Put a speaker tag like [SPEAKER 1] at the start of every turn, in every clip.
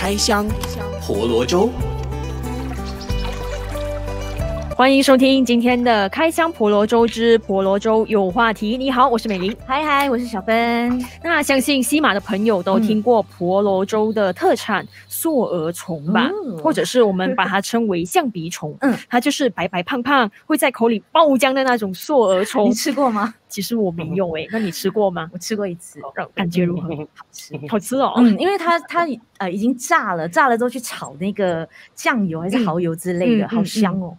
[SPEAKER 1] 开箱婆罗洲。
[SPEAKER 2] 欢迎收听今天的开箱婆罗洲之婆罗洲有话题。你好，我是美玲。
[SPEAKER 3] 嗨，我是小芬。
[SPEAKER 2] 那相信西马的朋友都听过婆罗洲的特产硕莪虫吧，或者是我们把它称为象鼻虫。它就是白白胖胖，会在口里爆浆的那种硕莪虫。
[SPEAKER 3] 你吃过吗？
[SPEAKER 2] 其实我没有那你吃过吗？
[SPEAKER 3] 我吃过一次，
[SPEAKER 2] 感觉如何？
[SPEAKER 3] 好吃，
[SPEAKER 2] 好吃哦。
[SPEAKER 3] 因为它已经炸了之后去炒那个酱油还是蚝油之类的，好香哦。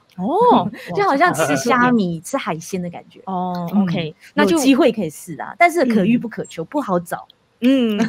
[SPEAKER 3] 就好像吃虾米、吃海鲜的感觉。
[SPEAKER 2] OK， 那就
[SPEAKER 3] 有机会可以试啦，但是可遇不可求，不好找。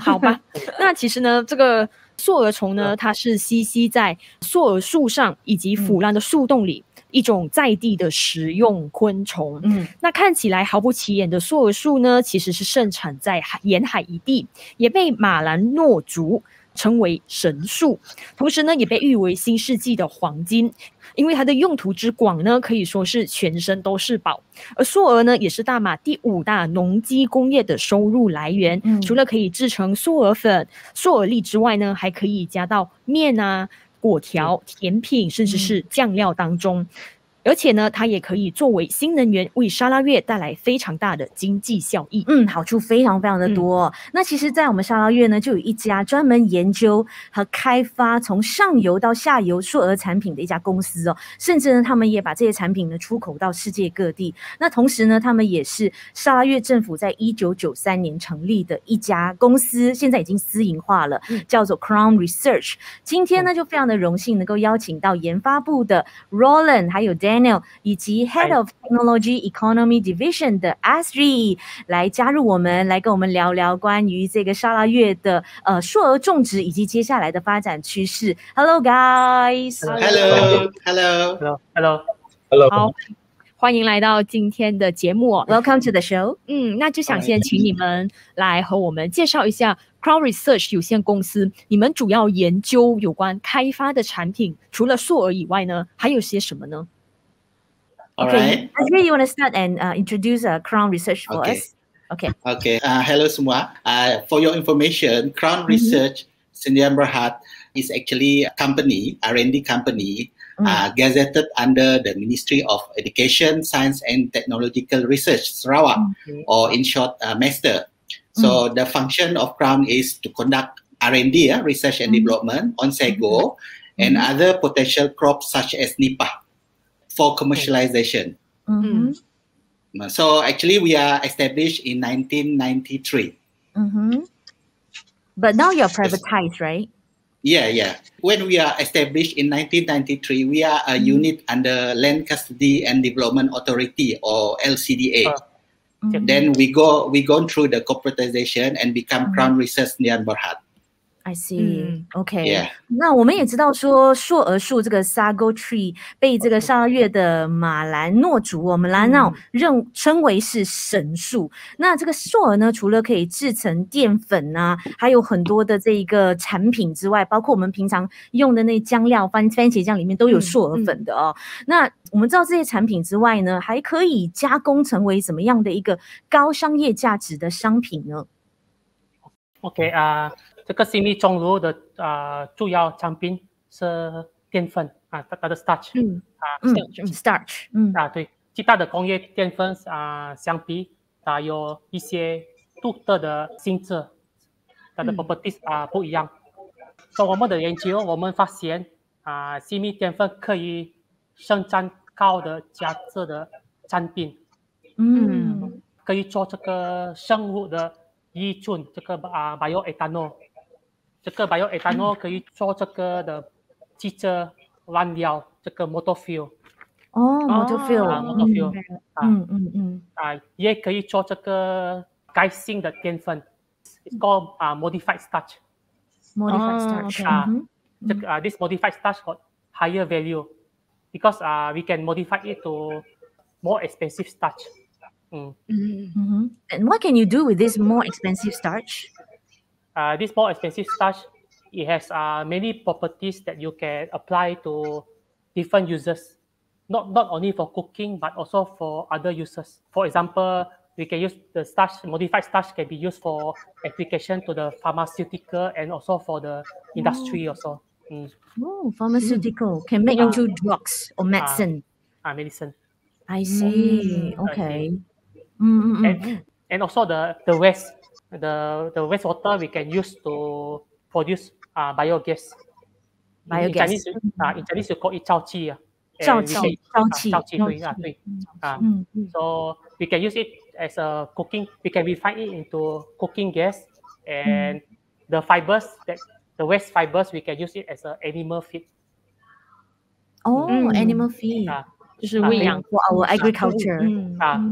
[SPEAKER 2] 好吧。那其实呢，这个硕莪虫呢，它是栖息在硕莪树上以及腐烂的树洞里。一种在地的食用昆虫。那看起来毫不起眼的硕莪树呢，其实是盛产在沿海一地，也被马兰诺族称为神树，同时呢，也被誉为新世纪的黄金，因为它的用途之广呢，可以说是全身都是宝。而硕莪呢，也是大马第5大农机工业的收入来源。除了可以制成硕莪粉、硕莪粒之外呢，还可以加到面啊、果条、甜品，甚至是酱料当中。而且呢，它也可以作为新能源，为砂拉越带来非常大的经济效益。
[SPEAKER 3] 好处非常非常的多。那其实在我们砂拉越呢，就有一家专门研究和开发从上游到下游硕莪产品的一家公司哦，甚至呢，他们也把这些产品呢出口到世界各地。那同时呢，他们也是砂拉越政府在1993年成立的一家公司，现在已经私营化了，叫做 CRAUN Research。今天呢，就非常的荣幸能够邀请到研发部的 Roland 还有 Daniel 以及 Head of Technology Economy Division 的 Azri 来加入我们，来跟我们聊聊关于这个砂拉越的硕莪种植以及接下来的发展趋势。Hello guys。
[SPEAKER 1] Hello。
[SPEAKER 2] 好，欢迎来到今天的节目。
[SPEAKER 3] Welcome to the show。
[SPEAKER 2] 那就想先请你们来和我们介绍一下 CRAUN Research 有限公司，你们主要研究有关开发的产品，除了硕莪以外呢，还有些什么呢？
[SPEAKER 3] Okay, Azri, you want to start and introduce CRAUN Research for us? Okay.
[SPEAKER 4] Hello semua. For your information, CRAUN Research Sdn Bhd is actually a company, R&D company, gazetted under the Ministry of Education, Science and Technological Research, Sarawak, or in short, MASTER. So the function of CRAUN is to conduct R&D, research and development on sago and other potential crops such as nipa for commercialization. So actually we are established in 1993.
[SPEAKER 3] But now you're privatized, right?
[SPEAKER 4] Yeah. When we are established in 1993, we are a unit under Land Custody and Development Authority, or LCDA. Then we gone through the corporatization and become CRAUN Research Sdn Bhd.
[SPEAKER 3] I see. OK. 那我们也知道说硕莪树这个 sago tree 被这个砂拉越的马兰诺族称为是神树。那这个硕莪呢，除了可以制成淀粉啊，还有很多的这一个产品之外，包括我们平常用的那酱料番茄酱里面都有硕莪粉的哦。那我们知道这些产品之外呢，还可以加工成为怎么样的一个高商业价值的商品呢？
[SPEAKER 5] OK 这个新米种植的主要产品是淀粉它的 starch。
[SPEAKER 3] starch。
[SPEAKER 5] 对，其他的工业淀粉相比，它有一些独特的性质，它的 properties 不一样。从我们的研究，我们发现新米淀粉可以生产高的价值的产品。可以做这个生物的乙醇，这个bioethanol。这个 bioethanol 可以做这个的汽车燃料，这个 motor fuel。motor
[SPEAKER 3] fuel。
[SPEAKER 5] 也可以做这个改性的淀粉 ，it's called modified starch。modified
[SPEAKER 3] starch。This
[SPEAKER 5] modified starch got higher value because we can modify it to more expensive starch.
[SPEAKER 3] And what can you do with this more expensive starch?
[SPEAKER 5] This more expensive starch, it has many properties that you can apply to different uses, not only for cooking but also for other uses. For example, we can use the starch, modified starch can be used for application to the pharmaceutical and also for the industry also.
[SPEAKER 3] Oh, pharmaceutical can make into drugs or medicine.
[SPEAKER 5] Medicine.
[SPEAKER 3] I see. Okay.
[SPEAKER 5] And also the waste, the wastewater we can use to produce biogas. In Chinese we call it 沼气.
[SPEAKER 3] 沼气，
[SPEAKER 5] 对. So we can use it as a cooking. We can refine it into cooking gas, and the fibers the waste fibers we can use it as a animal feed.
[SPEAKER 3] Animal feed.
[SPEAKER 2] 就是喂养
[SPEAKER 3] for our agriculture.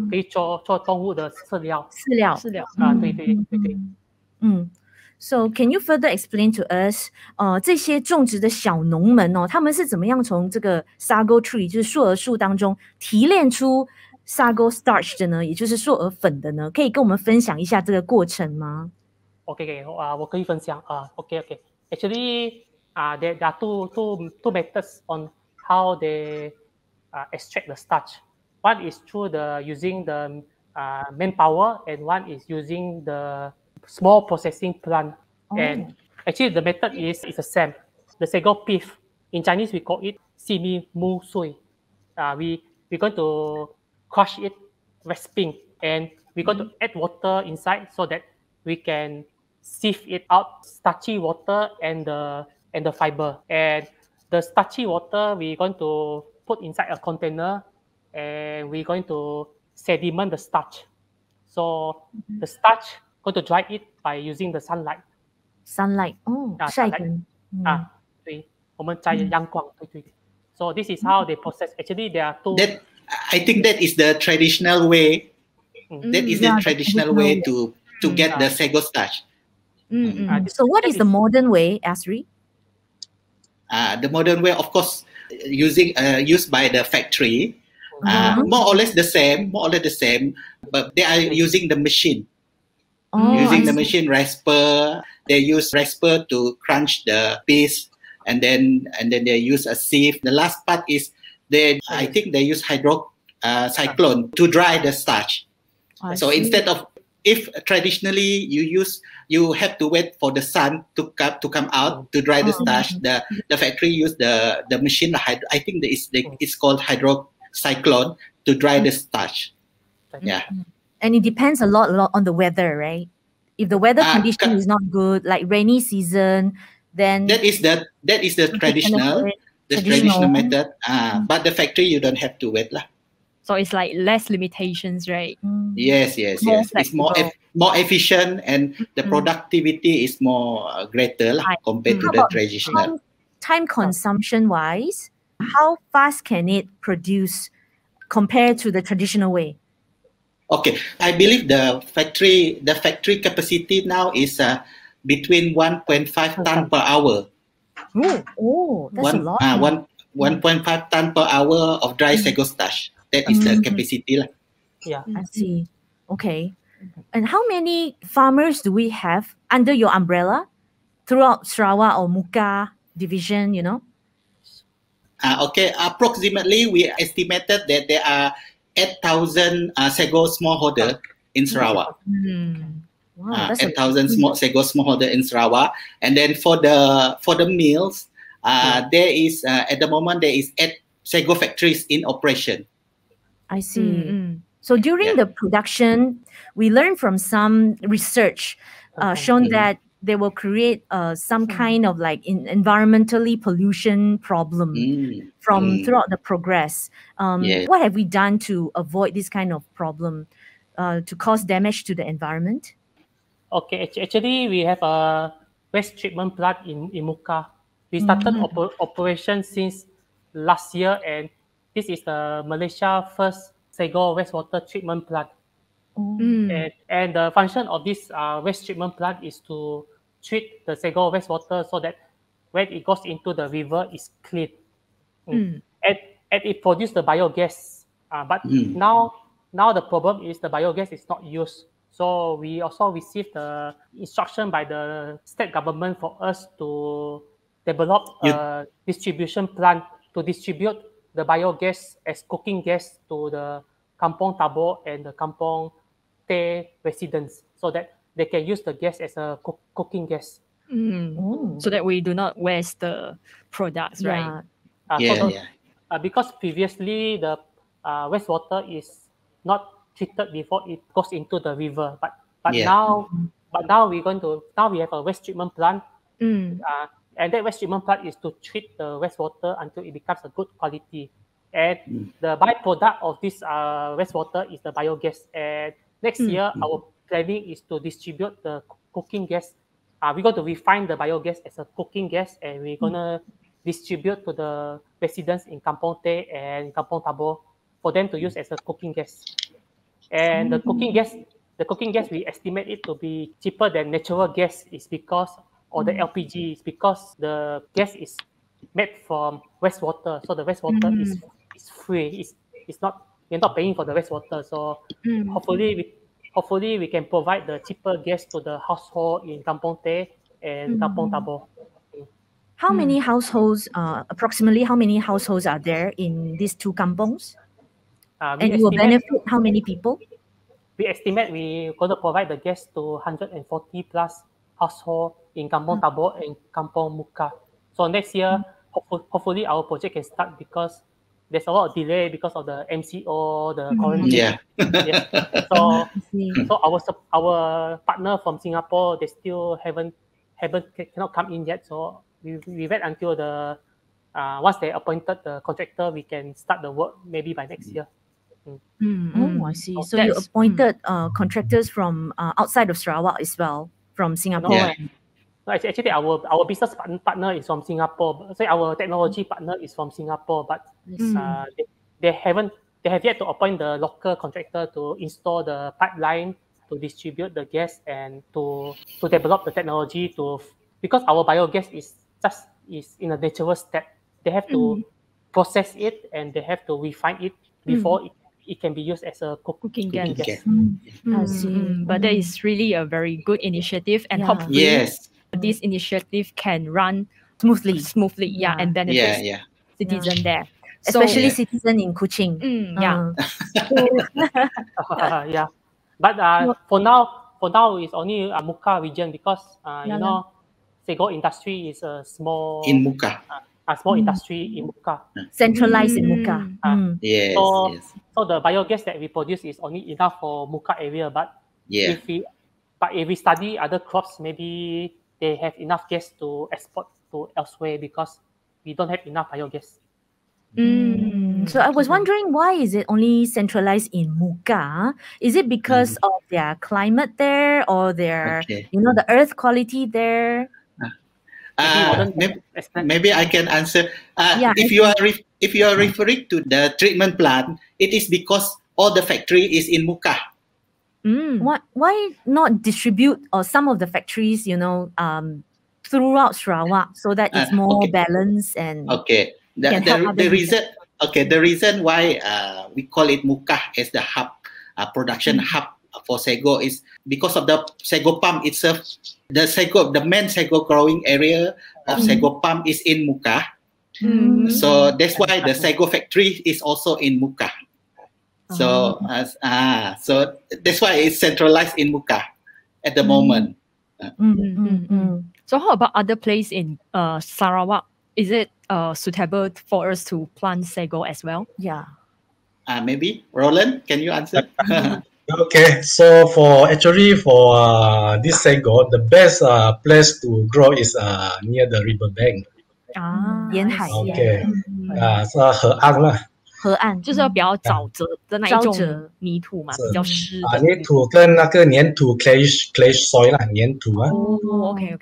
[SPEAKER 5] 可以做动物的饲料。对。
[SPEAKER 3] So can you further explain to us 这些种植的小农们他们是怎么样从这个 sago tree 就是硕莪树当中提炼出 sago starch 的呢？也就是硕莪粉的呢？可以跟我们分享一下这个过程吗
[SPEAKER 5] ？OK， 我可以分享OK。Actually, there are two methods on how they extract the starch. One is through using the manpower, and one is using the small processing plant. And actually, the method is the same. The sago pith, in Chinese we call it simi mu sui. We're going to crush it, rasping, and we're going to add water inside so that we can sieve it out, starchy water and the fiber. And the starchy water we're going to put inside a container, and we're going to sediment the starch. So the starch, going to dry it by using the sunlight.
[SPEAKER 3] Sunlight. 晒干。
[SPEAKER 5] 对，我们在阳光。对。So this is how they process. Actually, there are two.
[SPEAKER 4] I think that is the traditional way. That is the traditional way to get the sago starch.
[SPEAKER 3] So what is the modern way, Azri?
[SPEAKER 4] The modern way, of course, used by the factory. More or less the same, but they are using the machine. Using the machine rasper, they use rasper to crunch the piece, and then they use a sieve. The last part is I think they use cyclone to dry the starch. So instead of, if traditionally you have to wait for the sun to come out to dry the starch, the factory use the machine. I think it's called hydrocyclone to dry the starch. Yeah.
[SPEAKER 3] And it depends a lot on the weather, right? If the weather condition is not good, like rainy season, then
[SPEAKER 4] that is the traditional method. But the factory you don't have to wait lah.
[SPEAKER 2] So it's like less limitations, right?
[SPEAKER 4] Yes. It's more efficient, and the productivity is more greater compared to the traditional.
[SPEAKER 3] Time consumption wise, how fast can it produce compared to the traditional way?
[SPEAKER 4] Okay, I believe the factory capacity now is between 1.5 ton per hour.
[SPEAKER 3] That's a lot.
[SPEAKER 4] 1.5 ton per hour of dry sago starch. That is the capacity.
[SPEAKER 5] Yeah,
[SPEAKER 3] I see. Okay. And how many farmers do we have under your umbrella throughout Sarawak or Muka division,
[SPEAKER 4] Okay, approximately we estimated that there are 8,000 sago smallholder in Sarawak.
[SPEAKER 3] Wow,
[SPEAKER 4] 8,000 sago smallholder in Sarawak. And then for the mills, there is at the moment there is 8 sago factories in operation.
[SPEAKER 3] I see. So during the production, we learned from some research shown that they will create some kind of like environmentally pollution problem from throughout the progress. What have we done to avoid this kind of problem to cause damage to the environment?
[SPEAKER 5] Okay, actually we have a waste treatment plant in Muka. We started operation since last year, and this is the Malaysia first sago wastewater treatment plant. And the function of this waste treatment plant is to treat the sago wastewater so that when it goes into the river, it's clean. And it produces the biogas. But now the problem is the biogas is not used. So we also received the instruction by the state government for us to develop a distribution plant to distribute the biogas as cooking gas to the Kampong Tabo and the Kampong residents so that they can use the gas as a cooking gas.
[SPEAKER 2] So that we do not waste the products, right?
[SPEAKER 5] Because previously the wastewater is not treated before it goes into the river, but now we have a waste treatment plant, and that waste treatment plant is to treat the wastewater until it becomes a good quality. And the byproduct of this wastewater is the biogas. And next year, our planning is to distribute the cooking gas. We're going to refine the biogas as a cooking gas, and we're going to distribute to the residents in Kampong Teh and Kampong Tabo for them to use as a cooking gas. And the cooking gas, we estimate it to be cheaper than natural gas is because, or the LPG is because the gas is made from wastewater. So the wastewater is free. It's not, you're not paying for the wastewater. So hopefully we can provide the cheaper gas to the household in Kampong Teh and Kampong Tabo.
[SPEAKER 3] How many households, approximately how many households are there in these two kampongs? And it will benefit how many people?
[SPEAKER 5] We estimate we're going to provide the gas to 140 plus households in Kampong Tabo and Kampong Muka. So next year, hopefully our project can start because there's a lot of delay because of the MCO, the quarantine. So our partner from Singapore, they still cannot come in yet. So we wait until the once they appointed the contractor, we can start the work maybe by next year.
[SPEAKER 3] Oh, I see. So you appointed contractors from outside of Sarawak as well, from Singapore.
[SPEAKER 5] No, actually, our business partner is from Singapore. So our technology partner is from Singapore, but they have yet to appoint the local contractor to install the pipeline, to distribute the gas, and to develop the technology because our biogas is in a natural step. They have to process it and they have to refine it before it can be used as a cooking gas.
[SPEAKER 3] I see.
[SPEAKER 2] But that is really a very good initiative, and hopefully this initiative can run smoothly, and benefit citizens there.
[SPEAKER 3] Especially citizens in Kuching.
[SPEAKER 5] But for now it's only Muka region because you know, Sego industry is a small small industry in Muka.
[SPEAKER 3] Centralized in Muka.
[SPEAKER 5] So the biogas that we produce is only enough for Muka area. But if we study other crops, maybe they have enough gas to export to elsewhere because we don't have enough biogas.
[SPEAKER 3] So I was wondering, why is it only centralized in Muka? Is it because of their climate there, or their the earth quality there?
[SPEAKER 4] Maybe I can answer. If you are referring to the treatment plant, it is because all the factory is in Muka.
[SPEAKER 3] Why not distribute some of the factories, throughout Sarawak so that it's more balanced and
[SPEAKER 4] the reason why we call it Muka as the hub, production hub for sago is because of the sago palm itself. The main sago growing area of sago palm is in Muka. So that's why the sago factory is also in Muka. So so that's why it's centralized in Muka at the moment.
[SPEAKER 2] So how about other place in Sarawak? Is it suitable for us to plant sago as well?
[SPEAKER 4] Maybe Roland, can you answer?
[SPEAKER 1] Okay, so for this sago, the best place to grow is near the river bank.
[SPEAKER 3] 沿海
[SPEAKER 1] so 河岸
[SPEAKER 2] 就是要比较沼泽的那一种泥土嘛，比较湿的
[SPEAKER 1] 泥土跟那个粘土 clay soil 啦，粘土啊。
[SPEAKER 2] OK。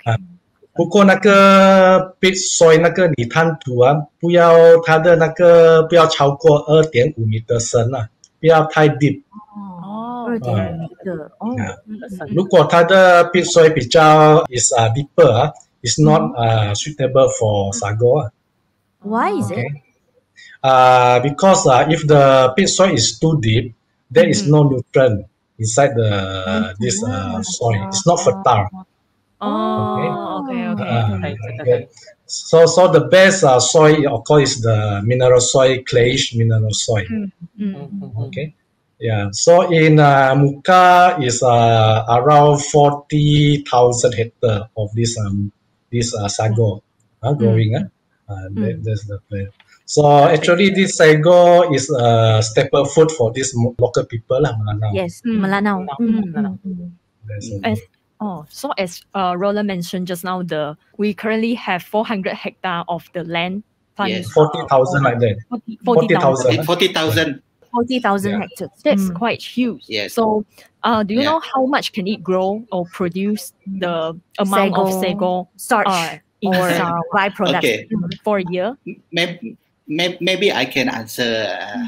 [SPEAKER 1] 不过那个 pit soil 那个泥滩土啊，不要它的那个不要超过2.5米的深啊，不要太 deep。
[SPEAKER 3] 2.5米的
[SPEAKER 1] 如果它的 pit soil 比较 is deeper 啊 is not suitable for sago.
[SPEAKER 3] Why is it?
[SPEAKER 1] Because if the pit soil is too deep, there is no nutrient inside this soil. It's not fertile. Okay. So the best soil, of course, is the mineral soil, clayish mineral soil. Okay. Yeah. So in Muka is around 40,000 hectare of this sago growing. That's the plan. So actually, this sago is a staple food for this local people lah, Malanao.
[SPEAKER 3] Yes, Malanao.
[SPEAKER 2] So as Roland mentioned just now, we currently have 400 hectare of the land.
[SPEAKER 4] Yes,
[SPEAKER 1] 40,000 like that.
[SPEAKER 4] 40,000.
[SPEAKER 3] 40,000 hectares.
[SPEAKER 2] That's quite huge.
[SPEAKER 4] Yes.
[SPEAKER 2] So, do you know how much can it grow or produce the amount of sago
[SPEAKER 3] starch or byproducts
[SPEAKER 2] for a year?
[SPEAKER 4] Maybe I can answer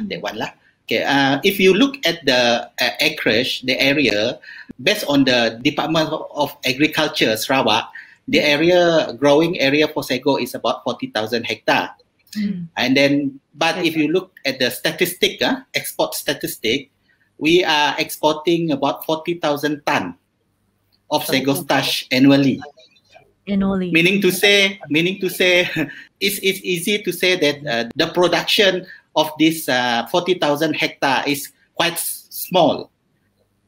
[SPEAKER 4] that one lah. Okay. If you look at the acreage, the area, based on the Department of Agriculture, Sarawak, the growing area for sago is about 40,000 hectare. And then, but if you look at the statistic, export statistic, we are exporting about 40,000 ton of sago starch annually. Meaning to say, it's easy to say that the production of this 40,000 hectare is quite small.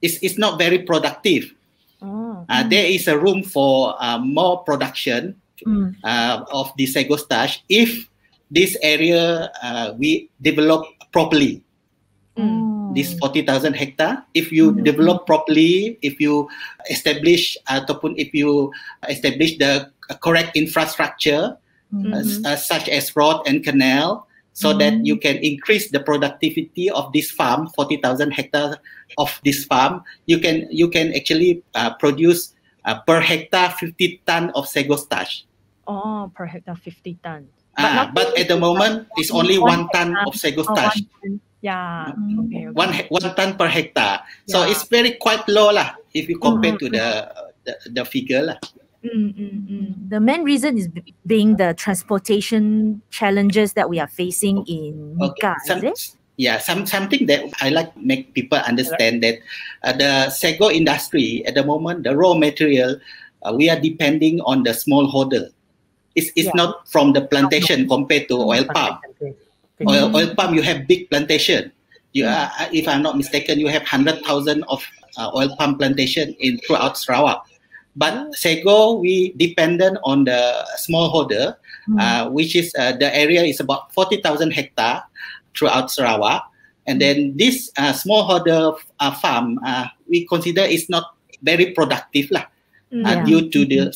[SPEAKER 4] It's not very productive. There is a room for more production of the sago starch if this area we develop properly. This 40,000 hectare, if you develop properly, if you establish the correct infrastructure, such as road and canal, so that you can increase the productivity of this farm, 40,000 hectares of this farm, you can actually produce per hectare 50 ton of sago starch.
[SPEAKER 2] Oh, per hectare 50 ton.
[SPEAKER 4] But at the moment, it's only 1 ton of sago starch.
[SPEAKER 2] Yeah. Okay.
[SPEAKER 4] One ton per hectare. So it's quite low lah if you compare to the figure lah.
[SPEAKER 3] The main reason is being the transportation challenges that we are facing in Muka.
[SPEAKER 4] Something that I like make people understand that the sago industry at the moment, the raw material, we are depending on the smallholder. It's not from the plantation compared to oil palm. Oil palm, you have big plantation. If I'm not mistaken, you have 100,000 of oil palm plantation throughout Sarawak. But sago, we dependent on the smallholder, which is the area is about 40,000 hectare throughout Sarawak. And then this smallholder farm, we consider is not very productive lah. Due to the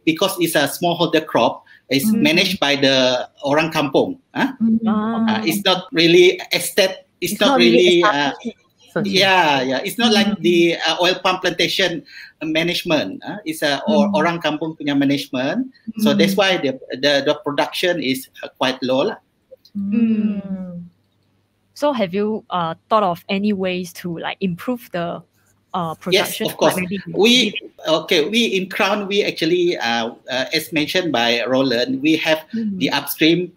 [SPEAKER 4] because it's a smallholder crop, it's managed by the orang kampung. It's not really estate. It's not really. It's not like the oil palm plantation management. It's orang kampung punya management. So that's why the production is quite low lah.
[SPEAKER 2] So have you thought of any ways to like improve the production?
[SPEAKER 4] Yes, of course. We in CRAUN, we actually, as mentioned by Roland, we have the upstream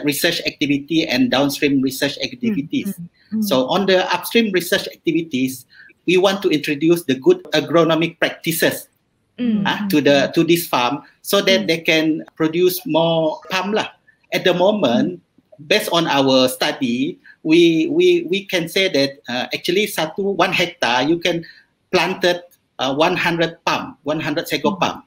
[SPEAKER 4] research activity and downstream research activities. So on the upstream research activities, we want to introduce the good agronomic practices to this farm so that they can produce more palm lah. At the moment, based on our study, we can say that actually 1 hectare you can planted 100 palm, 100 sago palm.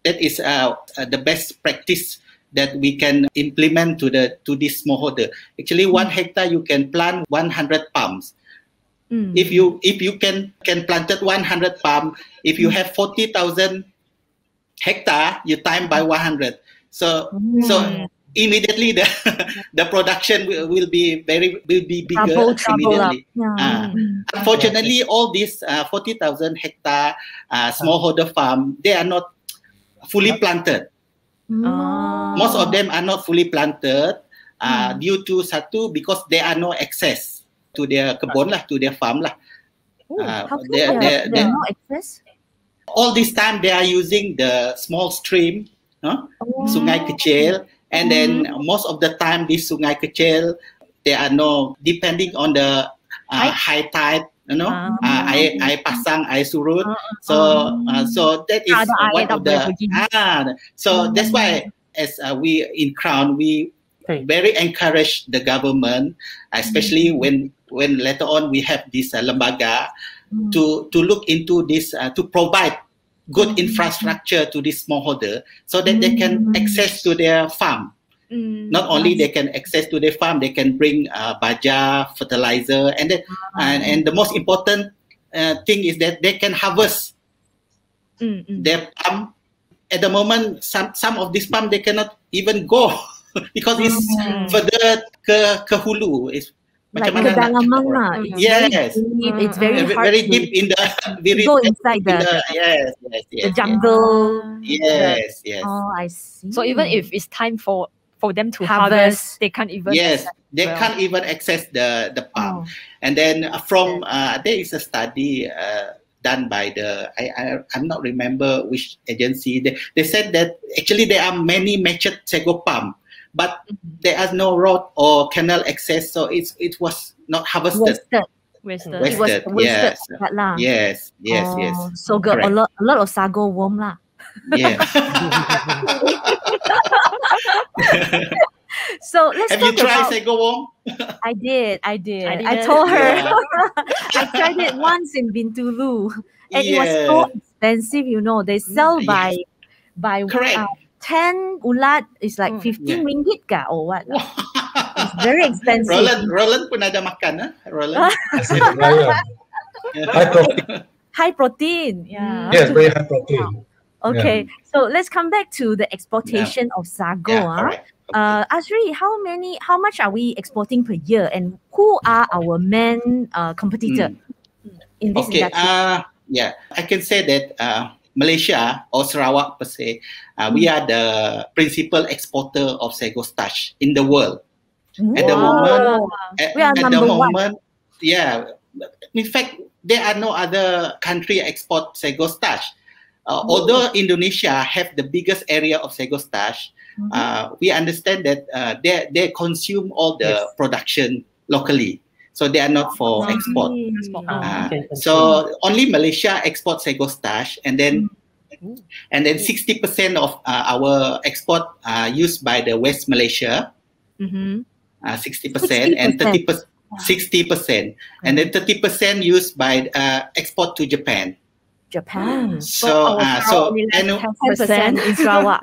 [SPEAKER 4] That is the best practice that we can implement to this smallholder. Actually, 1 hectare you can plant 100 palms. If you can planted 100 palm, if you have 40,000 hectare, you time by 100. So immediately the production will be bigger immediately. Unfortunately, all these 40,000 hectare smallholder farm, they are not fully planted. Most of them are not fully planted due to because there are no access to their kebun lah, to their farm lah.
[SPEAKER 3] How come there are no access?
[SPEAKER 4] All this time they are using the small stream, Sungai Kecil. And then most of the time, this Sungai Kecil, they are depending on the high tide, air pasang, air surut. So that is one of the. So that's why, as we in CRAUN, we very encourage the government, especially when when later on we have this lembaga to look into this, to provide good infrastructure to this smallholder so that they can access to their farm. Not only they can access to their farm, they can bring baja, fertilizer, and then, and the most important thing is that they can harvest their palm. At the moment, some of this palm they cannot even go because it's further ke hulu. It's
[SPEAKER 3] like kedalaman lah.
[SPEAKER 4] Yes,
[SPEAKER 3] it's very hard
[SPEAKER 4] very
[SPEAKER 3] to
[SPEAKER 4] deep in the
[SPEAKER 3] go inside the jungle.
[SPEAKER 4] Yes.
[SPEAKER 3] Oh, I see.
[SPEAKER 2] So even if it's time for them to harvest, they can't even
[SPEAKER 4] can't even access the palm. And then from there is a study done by I'm not remember which agency. They said that actually there are many matured sago palm, but there is no road or canal access, so it was not harvested.
[SPEAKER 2] Wasted.
[SPEAKER 4] Yes.
[SPEAKER 3] So got a lot of sago worm lah.
[SPEAKER 4] Yeah.
[SPEAKER 3] So let's
[SPEAKER 4] have
[SPEAKER 3] talk
[SPEAKER 4] you tried
[SPEAKER 3] about
[SPEAKER 4] sago worm?
[SPEAKER 3] I did. I told her. I tried it once in Bintulu, and it was so expensive. You know, they sell by 10 ulat is like 15 ringgit ka or what? It's very expensive.
[SPEAKER 4] Roland pun ada makan, Roland.
[SPEAKER 3] High protein. Yeah.
[SPEAKER 1] Yes, very high protein.
[SPEAKER 3] Okay, so let's come back to the exportation of sago. Azri, how much are we exporting per year, and who are our main competitor in this industry?
[SPEAKER 4] I can say that Malaysia or Sarawak per se, we are the principal exporter of sago starch in the world. At the moment, in fact, there are no other country export sago starch. Although Indonesia have the biggest area of sago starch, we understand that they consume all the production locally, so they are not for export. So only Malaysia exports sago starch, and then 60% of our export used by the West Malaysia, 60%, and 60%, and then 30% used by export to Japan. So
[SPEAKER 3] 10% in Sarawak.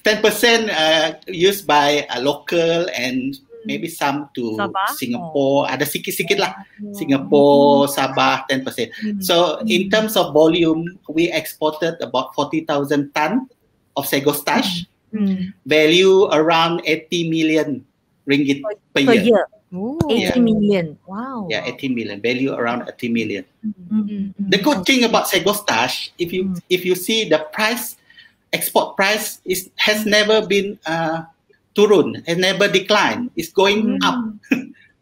[SPEAKER 4] 10% used by local and maybe some to Singapore. Ada sikit-sikit lah. Singapore, Sabah, 10%. So in terms of volume, we exported about 40,000 tons of sago starch, value around 80 million ringgit per year.
[SPEAKER 3] 80 million. Wow.
[SPEAKER 4] Yeah, 80 million. Value around 80 million. The good thing about sago starch, if you see the price, export price has never been turun, has never declined. It's going up.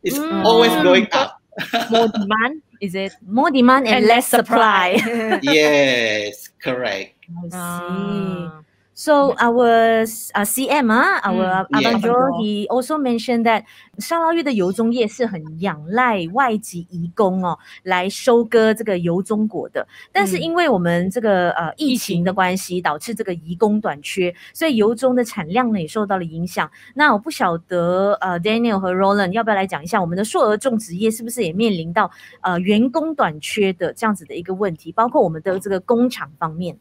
[SPEAKER 4] It's always going up.
[SPEAKER 2] More demand, is it?
[SPEAKER 3] More demand and less supply.
[SPEAKER 4] Yes, correct.
[SPEAKER 3] I see. So our CM our Abang Jo, he also mentioned that 沙拉越的油棕业是很仰赖外籍移工来收割这个油棕果的，但是因为我们这个疫情的关系，导致这个移工短缺，所以油棕的产量呢也受到了影响。那我不晓得Daniel 和 Roland 要不要来讲一下我们的硕莪种植业是不是也面临到员工短缺的这样子的一个问题，包括我们的这个工厂方面。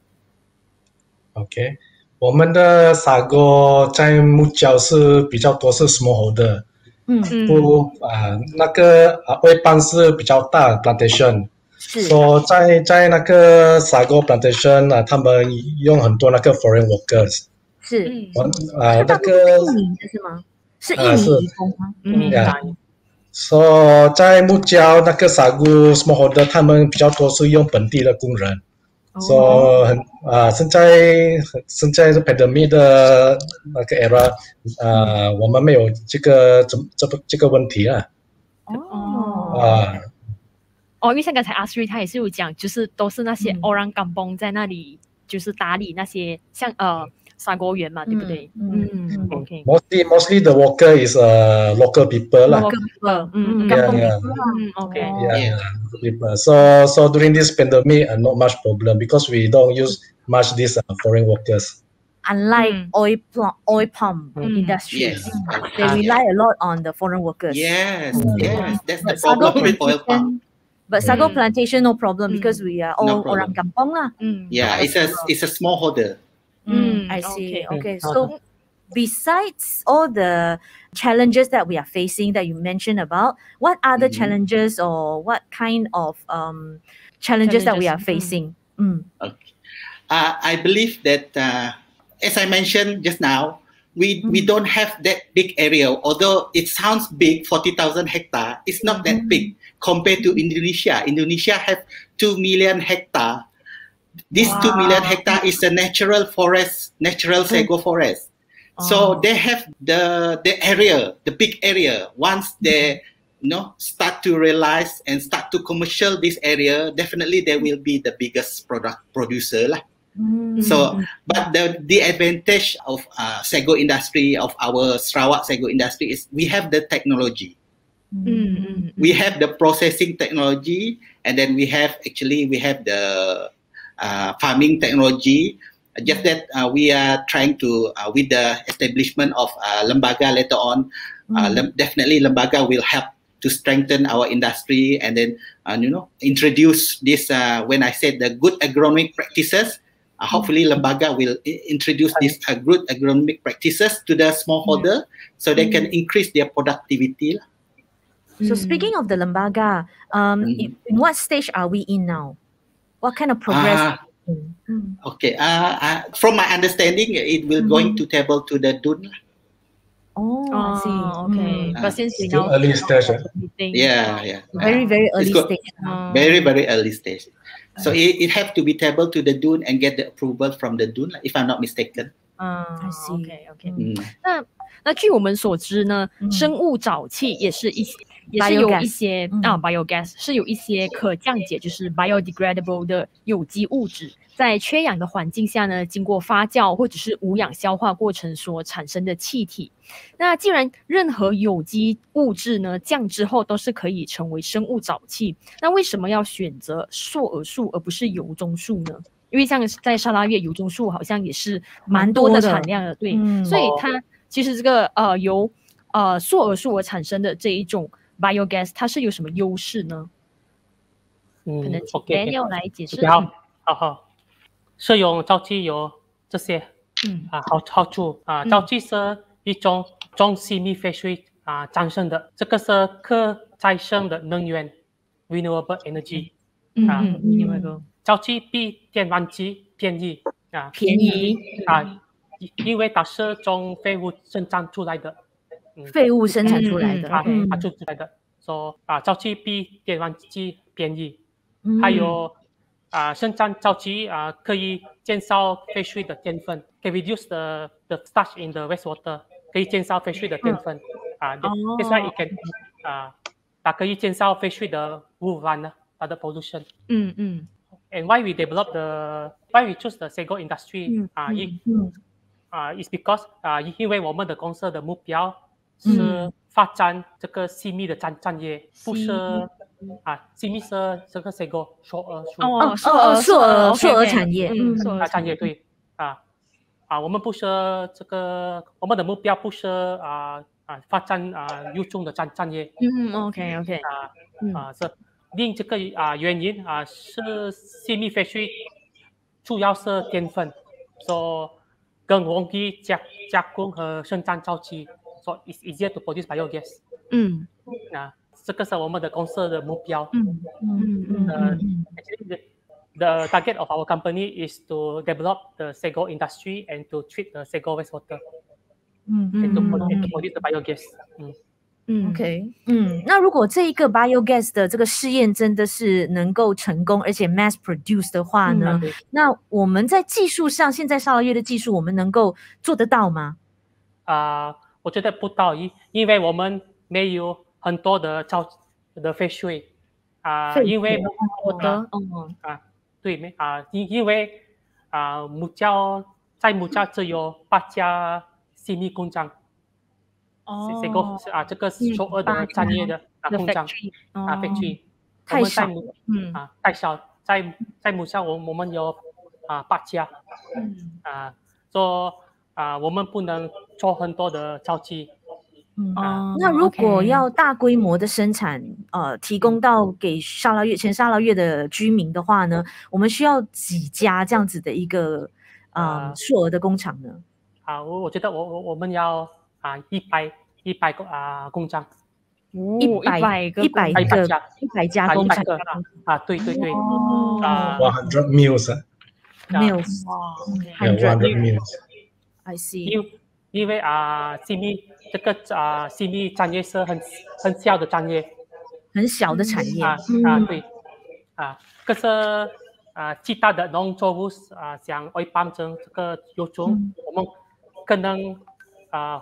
[SPEAKER 1] OK。我们的sago在木角是比较多是 smallholder，那个外班是比较大的 plantation， 所以在那个sago plantation他们用很多那个 foreign workers，
[SPEAKER 3] 是
[SPEAKER 1] 那个
[SPEAKER 3] 印尼的是吗？是印尼移工吗？
[SPEAKER 1] 所以在木角那个sago smallholder 他们比较多是用本地的工人。So 现在是 pandemic 的那个 era， 我们没有这个问题啊。
[SPEAKER 2] 因为像刚才Azri他也是有讲，就是都是那些 orang kampung 在那里，就是打理那些像砂锅园嘛，对不对？OK。
[SPEAKER 1] Mostly the worker is local people 啦。
[SPEAKER 2] Local
[SPEAKER 1] people。Okay. People. So during this pandemic, not much problem because we don't use much these foreign workers.
[SPEAKER 3] unlike oil palm industries, they rely a lot on the foreign workers.
[SPEAKER 4] Yes, that's the problem with oil palm.
[SPEAKER 3] But sago plantation, no problem because we are all orang kampung lah.
[SPEAKER 4] Yeah, it's a smallholder.
[SPEAKER 3] I see. Okay. So besides all the challenges that we are facing that you mentioned about, what other challenges or what kind of challenges that we are facing?
[SPEAKER 4] Okay. I believe that, as I mentioned just now, we don't have that big area. Although it sounds big, 40,000 hectares, it's not that big compared to Indonesia. Indonesia have 2 million hectares. This 2 million hectares is a natural forest, natural sago forest. So they have the area, the big area. Once they start to realize and start to commercial this area, definitely they will be the biggest producer lah. So, but the advantage of sago industry, of our Sarawak sago industry, is we have the technology. We have the processing technology, and then we have the farming technology. Just that we are trying to, with the establishment of Lembaga later on, definitely Lembaga will help to strengthen our industry, and then introduce this. When I said the good agronomic practices, hopefully Lembaga will introduce these good agronomic practices to the smallholder, so they can increase their productivity.
[SPEAKER 3] So speaking of the Lembaga, in what stage are we in now? What kind of progress?
[SPEAKER 4] Okay. From my understanding, it will going to table to the DUN.
[SPEAKER 3] I see.
[SPEAKER 2] Okay. But since we
[SPEAKER 1] Still
[SPEAKER 2] know
[SPEAKER 1] early stage.
[SPEAKER 4] Yeah.
[SPEAKER 3] Very, very early stage.
[SPEAKER 4] Very, very early stage. So it have to be tabled to the DUN and get the approval from the DUN, if I'm not mistaken.
[SPEAKER 3] I see.
[SPEAKER 2] OK。那据我们所知呢，生物沼气也是有一些biogas 是有一些可降解，就是 biodegradable 的有机物质，在缺氧的环境下呢，经过发酵或者是无氧消化过程所产生的气体。那既然任何有机物质呢降之后都是可以成为生物沼气，那为什么要选择硕莪树而不是油棕树呢？因为像在沙拉越油棕树好像也是蛮多的产量的，对，所以它其实这个由硕莪树而产生的这一种 biogas， 它是有什么优势呢？可能请 Daniel 来解释。
[SPEAKER 5] 好，使用沼气有这些好处沼气是一种从细密废水产生的，这个是可再生的能源 renewable energy。沼气比天然气便宜因为它是从废物生产出来的。
[SPEAKER 3] 废物生产出来的，
[SPEAKER 5] 出来的，说沼气比天然气便宜，还有生产沼气可以减少废水的淀粉，可以 reduce the starch in the wastewater， 可以减少废水的淀粉that's why it can 它可以减少废水的污染呢，它的 pollution。And why we choose the sago industry is because 因为我们的公司的目标是发展这个细密的产业，不是细密是这个 sago 硕莪
[SPEAKER 3] 产业，
[SPEAKER 5] 产业对我们不是这个，我们的目标不是发展优重的产业。
[SPEAKER 2] OK
[SPEAKER 5] 是另这个原因是细密废水主要是淀粉，所以更容易加工和生产沼气。So it's easier to produce biogas. 这个是我们的公司的目标。Actually, the target of our company is to develop the sago industry and to treat the sago wastewater and to produce the biogas.
[SPEAKER 3] OK， 那如果这一个 biogas 的这个试验真的是能够成功，而且 mass produce 的话呢，那我们在技术上，现在沙拉越的技术，我们能够做得到吗？
[SPEAKER 5] 我觉得不到，因为我们没有很多的废水因为对因为母教只有8家细密工厂。这个硕莪的产业的工厂factory，
[SPEAKER 3] 太少，
[SPEAKER 5] 太少，在母校我们有8家，所以我们不能做很多的交际。
[SPEAKER 3] 那如果要大规模的生产，提供到给全砂拉越的居民的话呢，我们需要几家这样子的一个硕莪的工厂呢？
[SPEAKER 5] 我觉得我们要100个工厂
[SPEAKER 3] ，100家工厂
[SPEAKER 5] 对100
[SPEAKER 1] mills
[SPEAKER 3] mills，100 mills。I see。
[SPEAKER 5] 因为这个西米产业是很小的产业，
[SPEAKER 3] 很小的产业
[SPEAKER 5] 对可是其他的农作物像oil palm这个油种，我们可能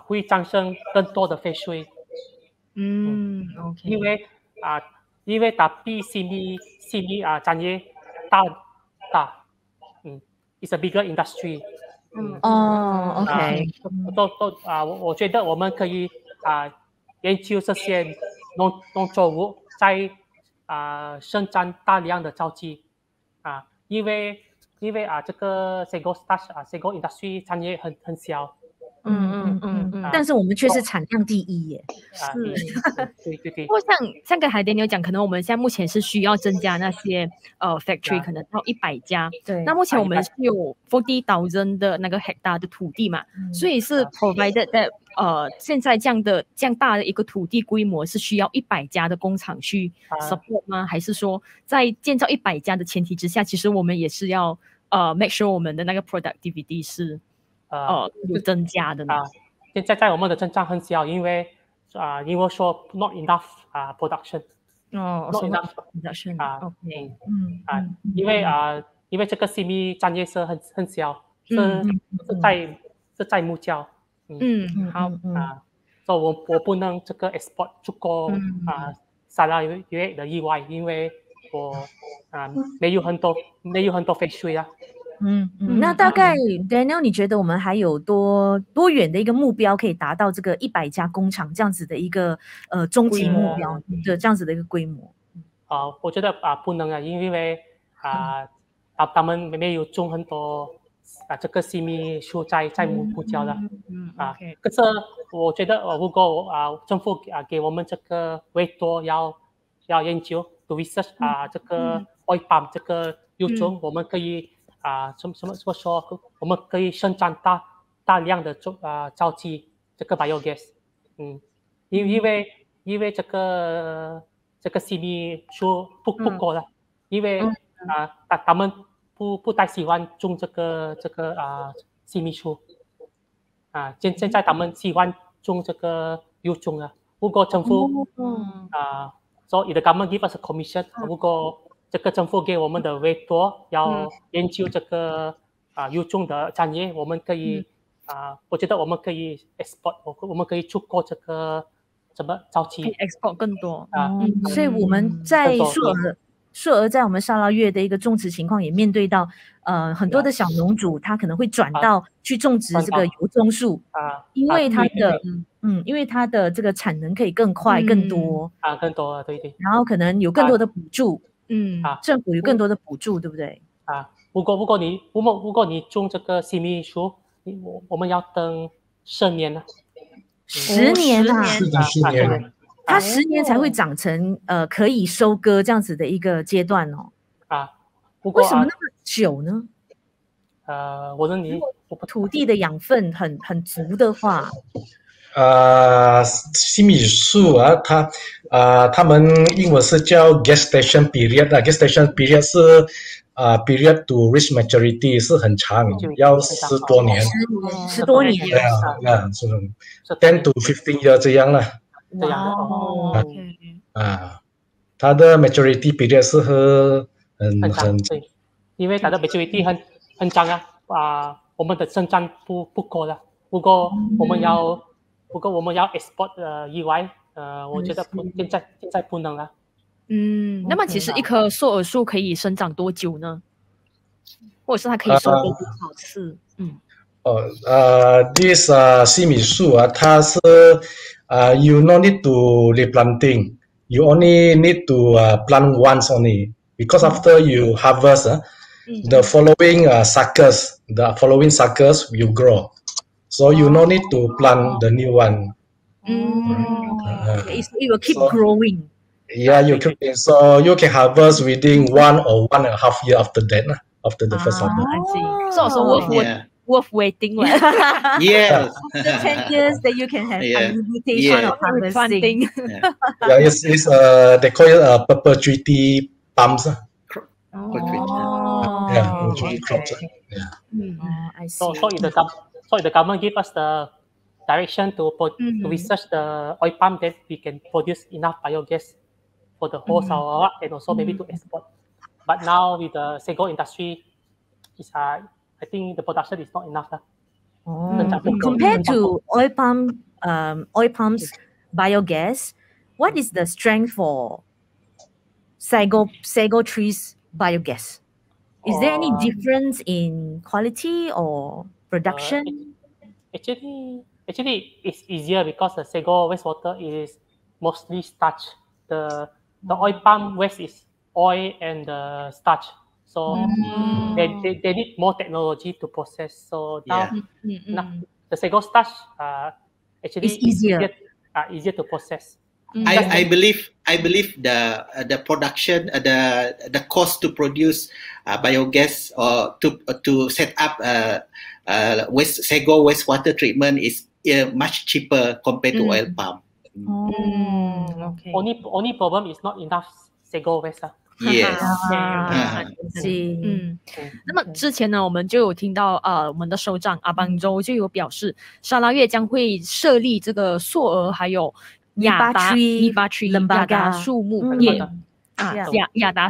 [SPEAKER 5] 会产生更多的废水。
[SPEAKER 3] OK。
[SPEAKER 5] 因为它比西米产业大，it's a bigger industry。
[SPEAKER 3] OK。
[SPEAKER 5] 我觉得我们可以研究这些农作物在生产大量的交际因为这个整个 industry 产业很小。
[SPEAKER 3] 但是我们却是产量第一耶。
[SPEAKER 5] 对。
[SPEAKER 2] 不过像刚才Daniel讲，可能我们现在目前是需要增加那些factory，可能到100家。
[SPEAKER 3] 对。
[SPEAKER 2] 那目前我们是有40,000的那个 hectare 的土地嘛，所以是 provided that 现在这样大的一个土地规模是需要100家的工厂去 support 吗？还是说在建造100家的前提之下，其实我们也是要make sure 我们的那个 productivity 是有增加的呢？
[SPEAKER 5] 现在我们的增长很小，因为说 not enough production。not enough
[SPEAKER 2] production。OK。
[SPEAKER 5] 因为这个西米产业是很小，是在木胶。
[SPEAKER 2] 好。
[SPEAKER 5] 所以我不能这个 export 出口砂拉越的以外，因为我没有很多废水
[SPEAKER 3] 那大概 Daniel， 你觉得我们还有多远的一个目标可以达到这个100家工厂这样子的一个终极目标的这样子的一个规模？
[SPEAKER 5] 我觉得不能因为他们没有种很多这个西米树在木胶的可是我觉得如果政府给我们这个委托要研究 research 这个 oil palm 这个油种，我们可以怎么说？我们可以生产大量的沼气这个 biogas。因为这个西米树不够了，因为他们不太喜欢种这个西米树现在他们喜欢种这个油种如果政府so the government give us a commission，如果这个政府给我们的委托要研究这个油种的产业，我们可以我觉得我们可以 export， 我们可以出口这个怎么早期
[SPEAKER 2] export 更多
[SPEAKER 3] 所以我们在硕莪在我们砂拉越的一个种植情况也面对到很多的小农主他可能会转到去种植这个油棕树因为它的这个产能可以更快更多
[SPEAKER 5] 更多对，
[SPEAKER 3] 然后可能有更多的补助政府有更多的补助对不对
[SPEAKER 5] 如果你种这个西米树我们要等10年
[SPEAKER 3] 10年
[SPEAKER 1] 10年
[SPEAKER 3] 它10年才会长成可以收割这样子的一个阶段为什么那么久呢？
[SPEAKER 5] 我认为
[SPEAKER 3] 土地的养分很足的话
[SPEAKER 1] 西米树他们英文是叫 gestation period gestation period 是period to reach maturity 是很长，要10多年
[SPEAKER 3] 10多年
[SPEAKER 1] 是10 to 15 years 这样了它的 maturity period 是很
[SPEAKER 5] 因为它的 maturity 很长我们的生产不够了如果我们要 export 以外我觉得现在不能了
[SPEAKER 2] 那么其实一棵硕莪树可以生长多久呢？或者是它可以收割多少次
[SPEAKER 1] this 西米树它是you no need to replanting you only need to plant once only because after you harvest the following suckers will grow. So you no need to plant the new one.
[SPEAKER 3] Okay, so it will keep growing.
[SPEAKER 1] Yeah, so you can harvest within 1 or 1.5 year after that, after the first harvest.
[SPEAKER 2] I see. So also worth waiting.
[SPEAKER 4] Yes.
[SPEAKER 3] After 10 years, that you can have unlimitation of harvesting.
[SPEAKER 1] Yeah, it's they call it perpetuity palms.
[SPEAKER 3] Okay.
[SPEAKER 1] Crops.
[SPEAKER 3] I see.
[SPEAKER 5] So if the government give us the direction to research the oil palm, that we can produce enough biogas for the whole Sarawak and also maybe to export. But now with the sago industry, I think the production is not enough.
[SPEAKER 3] Compared to oil palms biogas, what is the strength for sago trees biogas? Is there any difference in quality or production?
[SPEAKER 5] Actually, it's easier because the sago wastewater is mostly starch. The oil palm waste is oil and starch. So they need more technology to process. So now, the sago starch actually
[SPEAKER 3] it's easier
[SPEAKER 5] to process.
[SPEAKER 4] I believe the production, the cost to produce biogas or to set up sago wastewater treatment is much cheaper compared to oil palm.
[SPEAKER 3] Okay.
[SPEAKER 5] Only problem is not enough sago waste.
[SPEAKER 4] Yes.
[SPEAKER 2] 那么之前呢，我们就有听到我们的首长阿邦州就有表示，沙拉越将会设立这个硕莪还有亚达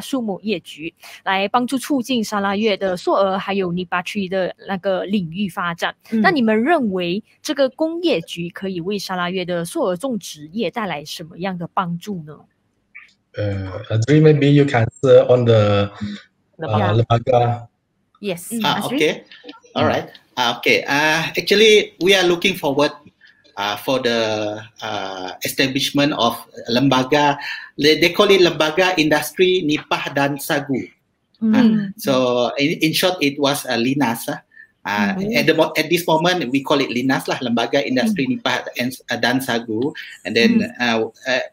[SPEAKER 2] 树木业局，来帮助促进沙拉越的硕莪还有尼巴区的那个领域发展。那你们认为这个工业局可以为沙拉越的硕莪种植业带来什么样的帮助呢
[SPEAKER 1] ？Azri, maybe you can answer on the lembaga.
[SPEAKER 3] Yes.
[SPEAKER 4] Okay. All right. Okay. Actually, we are looking forward for the establishment of lembaga. They call it lembaga industri nipah dan sagu. So in short, it was LINAS. At this moment, we call it LINAS lah, lembaga industri nipah dan sagu. And then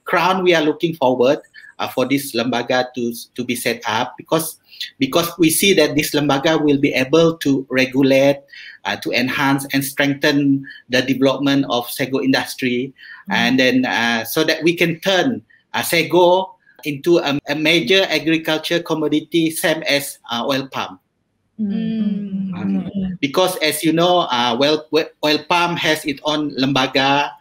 [SPEAKER 4] CRAUN, we are looking forward for this lembaga to be set up because we see that this lembaga will be able to regulate, to enhance and strengthen the development of sago industry, and then so that we can turn sago into a major agriculture commodity, same as oil palm. Because as you know, oil palm has its own lembaga.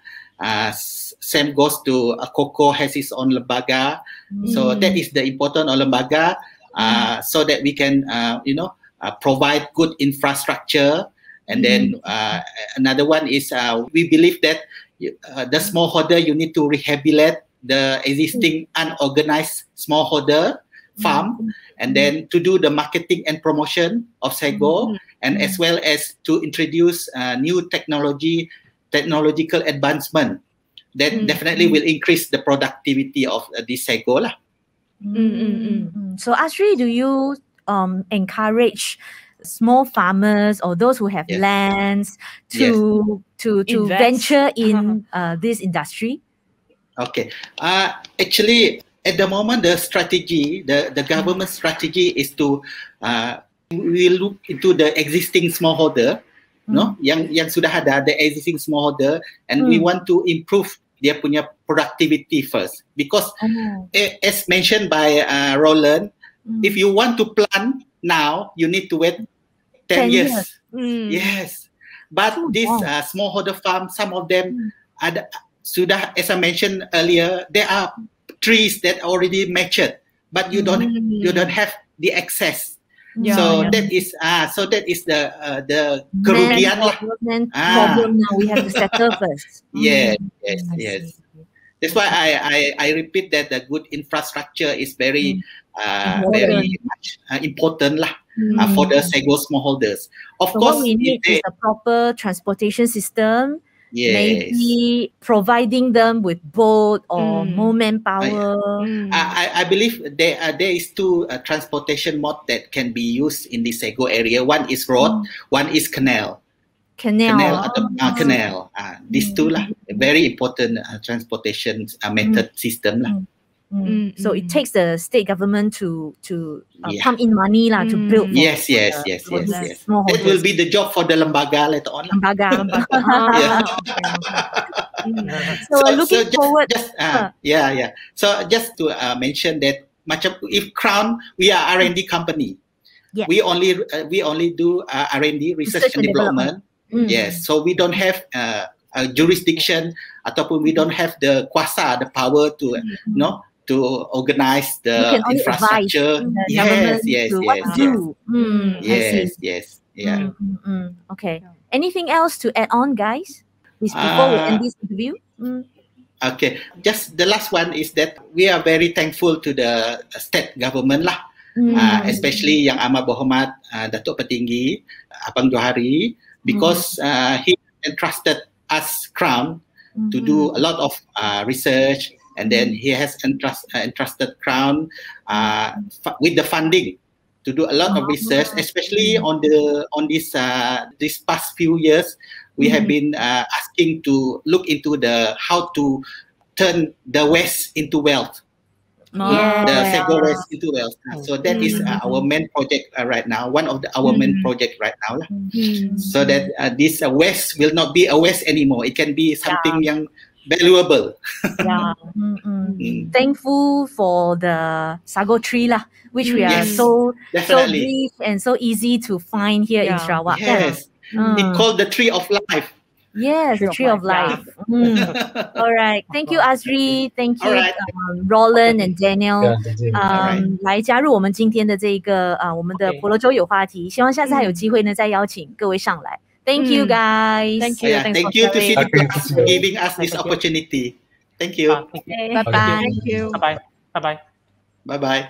[SPEAKER 4] Same goes to cocoa has its own lembaga. So that is the importance of lembaga, so that we can provide good infrastructure. And then another one is we believe that the smallholder, you need to rehabilitate the existing unorganized smallholder farm, and then to do the marketing and promotion of sago, and as well as to introduce new technological advancement that definitely will increase the productivity of this sago lah.
[SPEAKER 3] So Azri, do you encourage small farmers or those who have lands to venture in this industry? Okay.
[SPEAKER 4] Actually, at the moment, the strategy, the government strategy is to we look into the existing smallholder, yang sudah ada, the existing smallholder, and we want to improve dia punya productivity first, because as mentioned by Roland, if you want to plant now, you need to wait 10 years. Yes, but this smallholder farm, some of them ada sudah, as I mentioned earlier, there are trees that already matured, but you don't have the access. That is the kerugian lah.
[SPEAKER 3] Problem now we have to settle first.
[SPEAKER 4] Yes. That's why I repeat that the good infrastructure is very much important lah for the sago smallholders. Of course,
[SPEAKER 3] what we need is a proper transportation system maybe providing them with boat or more manpower.
[SPEAKER 4] I believe there is two transportation mode that can be used in the Sego area. One is road, one is canal. Canal. These two lah, very important transportation method system lah.
[SPEAKER 3] So it takes the state government to pump in money lah to build.
[SPEAKER 4] Yes. That will be the job for the lembaga later on.
[SPEAKER 3] Lembaga. So looking forward.
[SPEAKER 4] So just to mention that, macam if CRAUN, we are R&D company.
[SPEAKER 3] Yeah.
[SPEAKER 4] We only do R&D, research and development. Yes. So we don't have a jurisdiction ataupun we don't have the kuasa, the power to to organize the infrastructure. Yes.
[SPEAKER 3] Okay. Anything else to add on, guys? Before we end this interview?
[SPEAKER 4] Okay. Just the last one is that we are very thankful to the state government lah. Especially Yang Amat Berhormat Datuk Petinggi Abang Johari, because he entrusted us CRAUN to do a lot of research, and then he has entrusted CRAUN with the funding to do a lot of research, especially on this past few years. We have been asking to look into how to turn the waste into wealth. The Sego waste into wealth. So that is our main project right now. One of our main project right now. So that this waste will not be a waste anymore. It can be something yang valuable.
[SPEAKER 3] Thankful for the sago tree lah, which we are so rich and so easy to find here in Sarawak.
[SPEAKER 4] Yes, it's called the tree of life.
[SPEAKER 3] Yes, the tree of life. All right, thank you Azri, thank you Roland and Daniel， 来加入我们今天的这个我们的婆罗洲有话题，希望下次还有机会呢再邀请各位上来。Thank you guys.
[SPEAKER 2] Thank you.
[SPEAKER 4] Thank you to CITYPlus for giving us this opportunity. Thank you.
[SPEAKER 3] Bye bye.
[SPEAKER 2] Thank you.
[SPEAKER 5] Bye bye.
[SPEAKER 4] Bye bye.